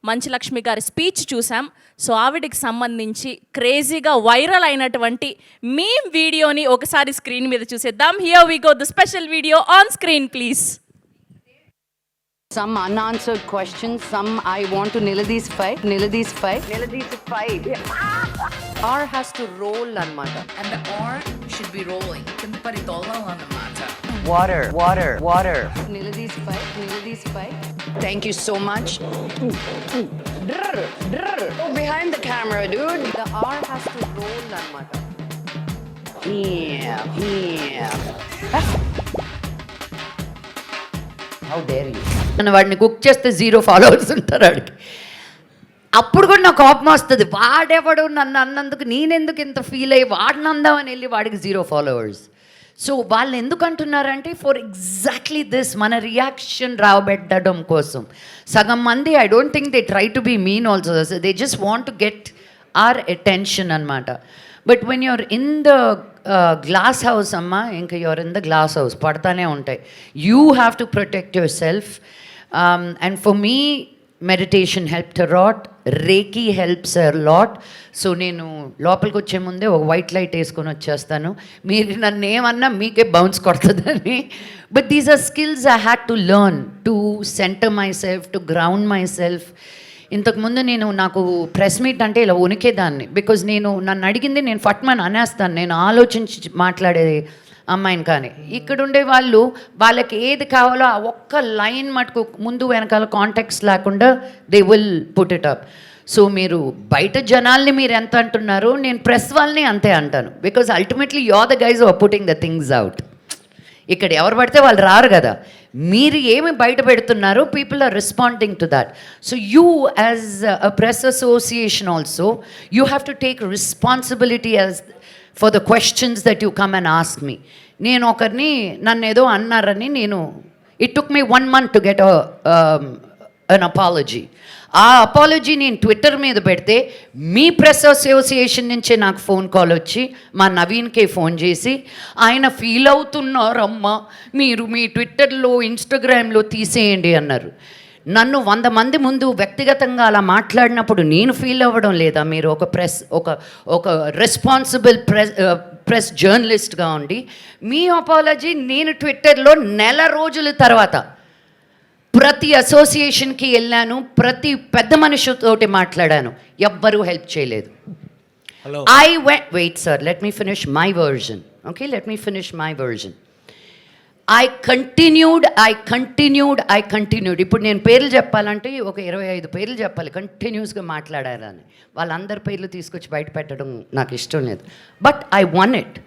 మంచు లక్ష్మి గారి స్పీచ్ చూసాం. సో ఆవిడకి సంబంధించి క్రేజీగా వైరల్ అయినటువంటి మీమ్ వీడియోని ఒకసారి స్క్రీన్ మీద చూసేద్దాం. Here we go, the special video on screen please. Some unanswered questions, some I want to Niladi's fight. R has to roll annamata. And the R should be rolling. కింద పడి దొల్లాలన్నమాట. Water. Niladi's fight. Thank you so much. Go behind the camera, dude. The R has to roll annamata. Yeah. How dare you? నన్ను వాడిని cook చేస్తే 0 followers ఉంటారు వాడికి. అప్పుడు కూడా నాకు కోపం వస్తుంది. వాడెవడు నన్ను అన్నందుకు నేనెందుకు ఇంత ఫీల్ అయ్యి వాడిని అందామని వెళ్ళి వాడికి 0 ఫాలోవర్స్. సో వాళ్ళు ఎందుకు అంటున్నారంటే ఫర్ ఎగ్జాక్ట్లీ దిస్, మన రియాక్షన్ రాబెట్టడం కోసం. సగం మంది I don't think they try to be mean also, they just want to get our attention అనమాట. But when you're in the glass house అమ్మ, ఇంకా you're in the glass house పడతానే ఉంటాయి. You have to protect yourself. And for me meditation helped a lot, reiki helps a lot. So నేను లోపలికి వచ్చే ముందే ఒక వైట్ లైట్ వేసుకొని వచ్చేస్తాను. మీరు నన్ను ఏమన్నా మీకే బౌన్స్ కొడుతుందని. But these are skills I had to learn to centre myself, to ground myself. ఇంతకుముందు నాకు ప్రెస్ మీట్ అంటే ఇలా వణికేదాన్ని. బికాజ్ నన్ను అడిగింది నేను ఫట్మన్ అనేస్తాను, నేను ఆలోచించి మాట్లాడే అమ్మాయిని. కానీ ఇక్కడ ఉండే వాళ్ళకి ఏది కావాలో ఆ ఒక్క లైన్ మటుకు ముందు వెనకాల కాంటాక్ట్స్ లేకుండా they will put it up. So మీరు బయట జనాల్ని మీరు ఎంత అంటున్నారు, నేను ప్రెస్ వాళ్ళని అంతే అంటాను. Because ultimately you are the guys are putting the things out. ఇక్కడ ఎవరు పడితే వాళ్ళు రారు కదా. మీరు ఏమి బయట పెడుతున్నారు, people are responding to that. So you as a press association also you have to take responsibility as for the questions that you come and ask me. నేను ఒకరిని నన్ను ఏదో అన్నారని it took me 1 month to get an apology. ఆ apology నేను Twitter మీద పెడితే మీ press association నుంచే నాకు ఫోన్ కాల్ వచ్చి మా నవీన్కే ఫోన్ చేసి ఆయన ఫీల్ అవుతున్నారమ్మా, మీరు మీ ట్విట్టర్లో ఇన్స్టాగ్రామ్లో తీసేయండి అన్నారు. నన్ను 100 మంది ముందు వ్యక్తిగతంగా అలా మాట్లాడినప్పుడు నేను ఫీల్ అవ్వడం లేదా? మీరు ఒక రెస్పాన్సిబుల్ ప్రెస్ జర్నలిస్ట్గా ఉండి మీ అపాలజీ నేను ట్విట్టర్లో 1 రోజుల తర్వాత ప్రతి అసోసియేషన్కి వెళ్ళాను, ప్రతి పెద్ద మనిషితోటి మాట్లాడాను, ఎవ్వరూ హెల్ప్ చేయలేదు. Wait sir, let me finish my version. Okay, let me finish my version. I continued. ఇప్పుడు నేను పేర్లు చెప్పాలంటే ఒక 25 పేర్లు చెప్పాలి, కంటిన్యూస్గా మాట్లాడాలని. వాళ్ళందరి పేర్లు తీసుకొచ్చి బయట పెట్టడం నాకు ఇష్టం లేదు. But I one it.